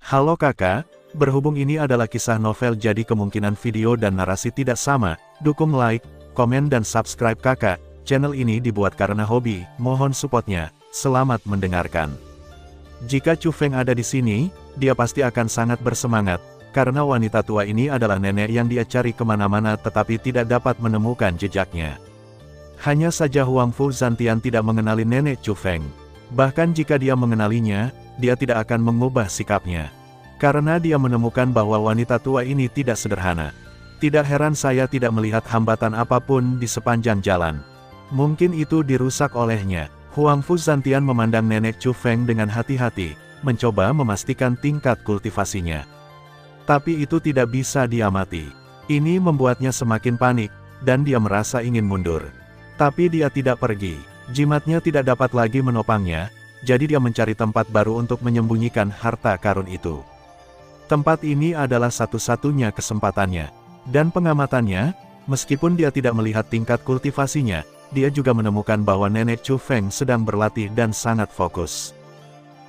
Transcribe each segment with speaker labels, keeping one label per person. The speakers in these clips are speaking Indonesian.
Speaker 1: Halo kakak, berhubung ini adalah kisah novel jadi kemungkinan video dan narasi tidak sama, dukung like, komen dan subscribe kakak, channel ini dibuat karena hobi, mohon supportnya, selamat mendengarkan. Jika Chu Feng ada di sini, dia pasti akan sangat bersemangat, karena wanita tua ini adalah nenek yang dia cari kemana-mana tetapi tidak dapat menemukan jejaknya. Hanya saja Huang Fu Zantian tidak mengenali nenek Chu Feng. Bahkan jika dia mengenalinya, dia tidak akan mengubah sikapnya. Karena dia menemukan bahwa wanita tua ini tidak sederhana. Tidak heran saya tidak melihat hambatan apapun di sepanjang jalan. Mungkin itu dirusak olehnya. Huang Fu Zantian memandang nenek Chu Feng dengan hati-hati, mencoba memastikan tingkat kultivasinya. Tapi itu tidak bisa diamati. Ini membuatnya semakin panik, dan dia merasa ingin mundur. Tapi dia tidak pergi. Jimatnya tidak dapat lagi menopangnya, jadi dia mencari tempat baru untuk menyembunyikan harta karun itu. Tempat ini adalah satu-satunya kesempatannya. Dan pengamatannya, meskipun dia tidak melihat tingkat kultivasinya, dia juga menemukan bahwa nenek Chu Feng sedang berlatih dan sangat fokus.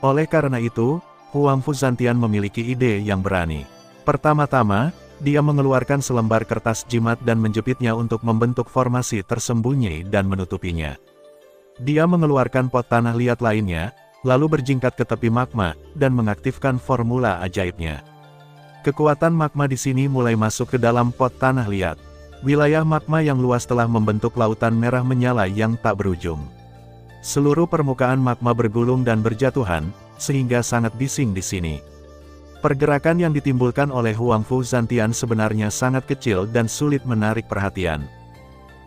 Speaker 1: Oleh karena itu, Huang Fu Zantian memiliki ide yang berani. Pertama-tama, dia mengeluarkan selembar kertas jimat dan menjepitnya untuk membentuk formasi tersembunyi dan menutupinya. Dia mengeluarkan pot tanah liat lainnya, lalu berjingkat ke tepi magma, dan mengaktifkan formula ajaibnya. Kekuatan magma di sini mulai masuk ke dalam pot tanah liat. Wilayah magma yang luas telah membentuk lautan merah menyala yang tak berujung. Seluruh permukaan magma bergulung dan berjatuhan, sehingga sangat bising di sini. Pergerakan yang ditimbulkan oleh Huang Fu Zantian sebenarnya sangat kecil dan sulit menarik perhatian.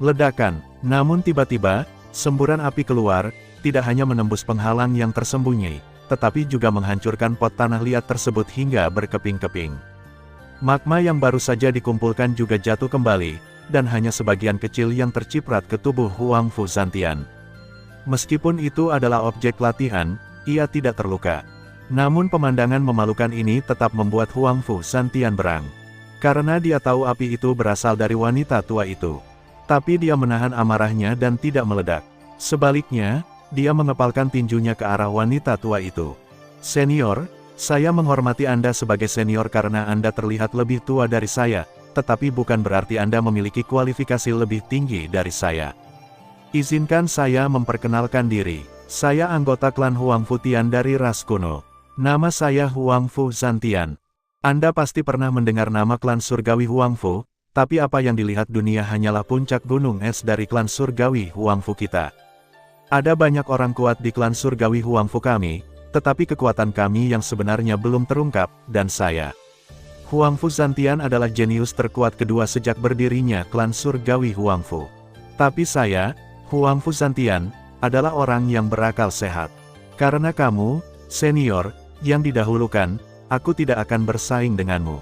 Speaker 1: Ledakan, namun tiba-tiba, semburan api keluar, tidak hanya menembus penghalang yang tersembunyi, tetapi juga menghancurkan pot tanah liat tersebut hingga berkeping-keping. Magma yang baru saja dikumpulkan juga jatuh kembali, dan hanya sebagian kecil yang terciprat ke tubuh Huang Fu Zantian. Meskipun itu adalah objek latihan, ia tidak terluka. Namun pemandangan memalukan ini tetap membuat Huang Fu Zantian berang. Karena dia tahu api itu berasal dari wanita tua itu. Tapi dia menahan amarahnya dan tidak meledak. Sebaliknya, dia mengepalkan tinjunya ke arah wanita tua itu. "Senior, saya menghormati Anda sebagai senior karena Anda terlihat lebih tua dari saya, tetapi bukan berarti Anda memiliki kualifikasi lebih tinggi dari saya. Izinkan saya memperkenalkan diri. Saya anggota klan Huang Fu Tian dari ras kuno. Nama saya Huang Fu Zantian. Anda pasti pernah mendengar nama klan surgawi Huang Fu, tapi apa yang dilihat dunia hanyalah puncak gunung es dari klan surgawi Huang Fu kita. Ada banyak orang kuat di klan surgawi Huang Fu kami, tetapi kekuatan kami yang sebenarnya belum terungkap, dan saya. Huang Fu Zantian adalah jenius terkuat kedua sejak berdirinya klan surgawi Huang Fu. Tapi saya, Huang Fu Zantian, adalah orang yang berakal sehat. Karena kamu, senior, yang didahulukan, aku tidak akan bersaing denganmu.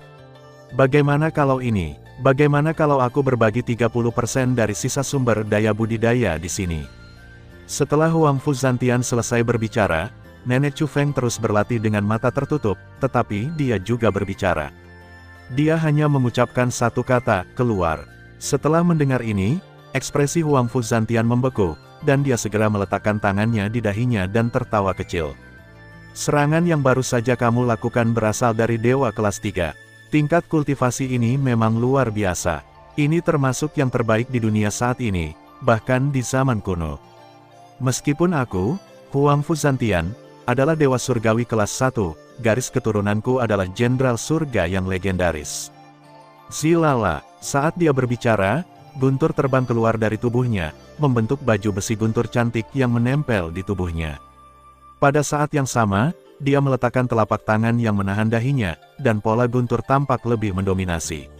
Speaker 1: Bagaimana kalau ini? Bagaimana kalau aku berbagi 30% dari sisa sumber daya budidaya di sini?" Setelah Huang Fu Zantian selesai berbicara, nenek Chu Feng terus berlatih dengan mata tertutup, tetapi dia juga berbicara. Dia hanya mengucapkan satu kata, "keluar." Setelah mendengar ini, ekspresi Huang Fu Zantian membeku, dan dia segera meletakkan tangannya di dahinya dan tertawa kecil. "Serangan yang baru saja kamu lakukan berasal dari dewa kelas 3. Tingkat kultivasi ini memang luar biasa. Ini termasuk yang terbaik di dunia saat ini, bahkan di zaman kuno. Meskipun aku, Huang Fu Zantian, adalah dewa surgawi kelas 1, garis keturunanku adalah jenderal surga yang legendaris." Zilala, saat dia berbicara, guntur terbang keluar dari tubuhnya, membentuk baju besi guntur cantik yang menempel di tubuhnya. Pada saat yang sama, dia meletakkan telapak tangan yang menahan dahinya, dan pola guntur tampak lebih mendominasi.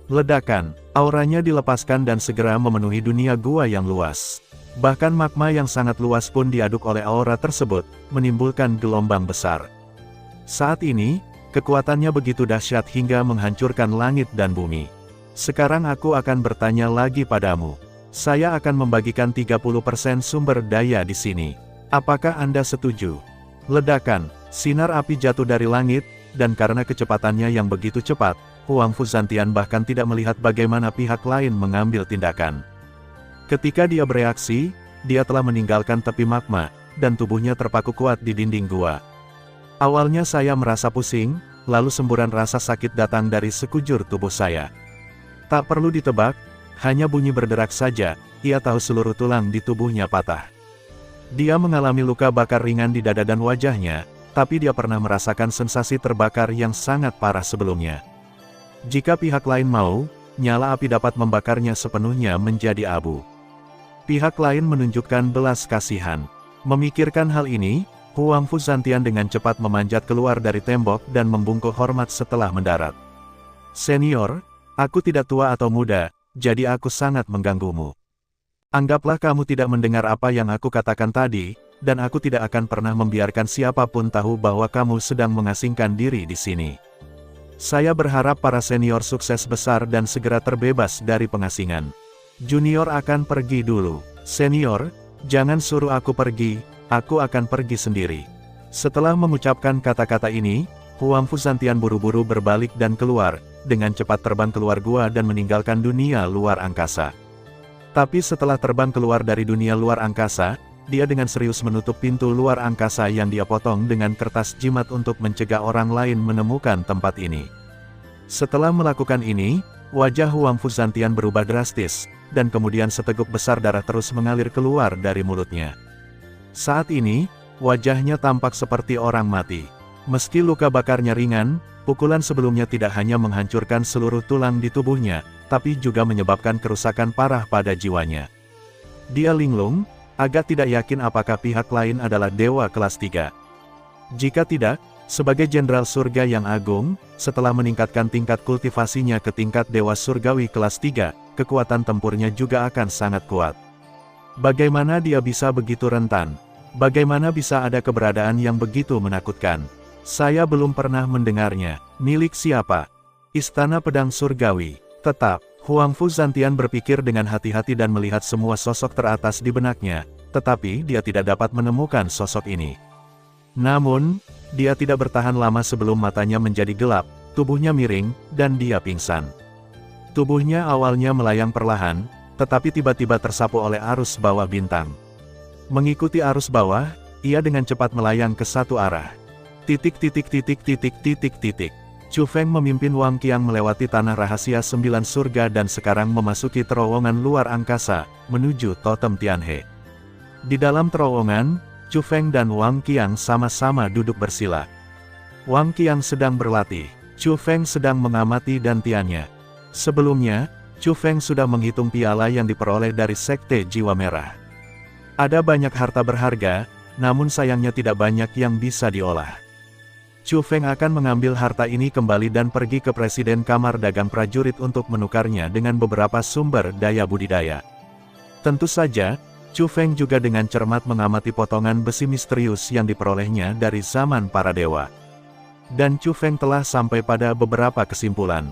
Speaker 1: Ledakan, auranya dilepaskan dan segera memenuhi dunia gua yang luas. Bahkan magma yang sangat luas pun diaduk oleh aura tersebut, menimbulkan gelombang besar. Saat ini, kekuatannya begitu dahsyat hingga menghancurkan langit dan bumi. Sekarang aku akan bertanya lagi padamu. Saya akan membagikan 30% sumber daya di sini. Apakah Anda setuju? Ledakan, sinar api jatuh dari langit, dan karena kecepatannya yang begitu cepat, Huang Fu Zantian bahkan tidak melihat bagaimana pihak lain mengambil tindakan. Ketika dia bereaksi, dia telah meninggalkan tepi magma, dan tubuhnya terpaku kuat di dinding gua. Awalnya saya merasa pusing, lalu semburan rasa sakit datang dari sekujur tubuh saya. Tak perlu ditebak, hanya bunyi berderak saja, ia tahu seluruh tulang di tubuhnya patah. Dia mengalami luka bakar ringan di dada dan wajahnya, tapi dia pernah merasakan sensasi terbakar yang sangat parah sebelumnya. Jika pihak lain mau, nyala api dapat membakarnya sepenuhnya menjadi abu. Pihak lain menunjukkan belas kasihan. Memikirkan hal ini, Huang Fuzantian dengan cepat memanjat keluar dari tembok dan membungkuk hormat setelah mendarat. "Senior, aku tidak tua atau muda, jadi aku sangat mengganggumu. Anggaplah kamu tidak mendengar apa yang aku katakan tadi, dan aku tidak akan pernah membiarkan siapapun tahu bahwa kamu sedang mengasingkan diri di sini. Saya berharap para senior sukses besar dan segera terbebas dari pengasingan. Junior akan pergi dulu. Senior, jangan suruh aku pergi, aku akan pergi sendiri." Setelah mengucapkan kata-kata ini, Huang Fuzantian buru-buru berbalik dan keluar, dengan cepat terbang keluar gua dan meninggalkan dunia luar angkasa. Tapi setelah terbang keluar dari dunia luar angkasa, dia dengan serius menutup pintu luar angkasa yang dia potong dengan kertas jimat untuk mencegah orang lain menemukan tempat ini. Setelah melakukan ini, wajah Huang Fuzantian berubah drastis, dan kemudian seteguk besar darah terus mengalir keluar dari mulutnya. Saat ini, wajahnya tampak seperti orang mati. Meski luka bakarnya ringan, pukulan sebelumnya tidak hanya menghancurkan seluruh tulang di tubuhnya, tapi juga menyebabkan kerusakan parah pada jiwanya. Dia linglung, agak tidak yakin apakah pihak lain adalah dewa kelas 3. Jika tidak, sebagai jenderal surga yang agung, setelah meningkatkan tingkat kultivasinya ke tingkat dewa surgawi kelas 3, kekuatan tempurnya juga akan sangat kuat. Bagaimana dia bisa begitu rentan? Bagaimana bisa ada keberadaan yang begitu menakutkan? Saya belum pernah mendengarnya. Milik siapa? Istana Pedang Surgawi. Tetap, Huang Fuzantian berpikir dengan hati-hati dan melihat semua sosok teratas di benaknya, tetapi dia tidak dapat menemukan sosok ini. Namun, dia tidak bertahan lama sebelum matanya menjadi gelap, tubuhnya miring, dan dia pingsan. Tubuhnya awalnya melayang perlahan, tetapi tiba-tiba tersapu oleh arus bawah bintang. Mengikuti arus bawah, ia dengan cepat melayang ke satu arah. Chu Feng memimpin Wang Qiang melewati tanah rahasia 9 surga dan sekarang memasuki terowongan luar angkasa, menuju totem Tianhe. Di dalam terowongan, Chu Feng dan Wang Qiang sama-sama duduk bersila. Wang Qiang sedang berlatih, Chu Feng sedang mengamati dantiannya. Sebelumnya, Chu Feng sudah menghitung piala yang diperoleh dari Sekte Jiwa Merah. Ada banyak harta berharga, namun sayangnya tidak banyak yang bisa diolah. Chu Feng akan mengambil harta ini kembali dan pergi ke Presiden Kamar Dagang Prajurit untuk menukarnya dengan beberapa sumber daya budidaya. Tentu saja, Chu Feng juga dengan cermat mengamati potongan besi misterius yang diperolehnya dari zaman para dewa. Dan Chu Feng telah sampai pada beberapa kesimpulan.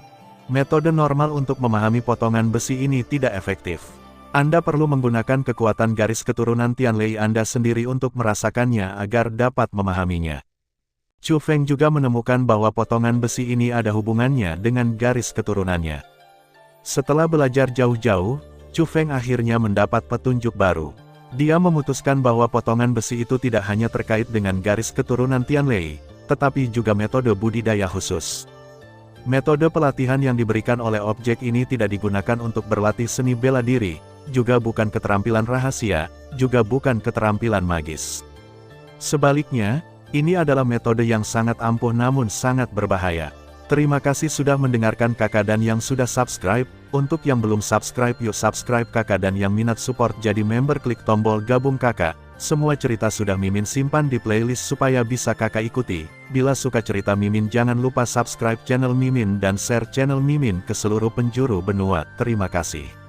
Speaker 1: Metode normal untuk memahami potongan besi ini tidak efektif. Anda perlu menggunakan kekuatan garis keturunan Tianlei Anda sendiri untuk merasakannya agar dapat memahaminya. Chu Feng juga menemukan bahwa potongan besi ini ada hubungannya dengan garis keturunannya. Setelah belajar jauh-jauh, Chu Feng akhirnya mendapat petunjuk baru. Dia memutuskan bahwa potongan besi itu tidak hanya terkait dengan garis keturunan Tianlei, tetapi juga metode budidaya khusus. Metode pelatihan yang diberikan oleh objek ini tidak digunakan untuk berlatih seni bela diri, juga bukan keterampilan rahasia, juga bukan keterampilan magis. Sebaliknya, ini adalah metode yang sangat ampuh namun sangat berbahaya. Terima kasih sudah mendengarkan kakak dan yang sudah subscribe. Untuk yang belum subscribe yuk subscribe kakak dan yang minat support jadi member klik tombol gabung kakak. Semua cerita sudah Mimin simpan di playlist supaya bisa kakak ikuti. Bila suka cerita Mimin jangan lupa subscribe channel Mimin dan share channel Mimin ke seluruh penjuru benua. Terima kasih.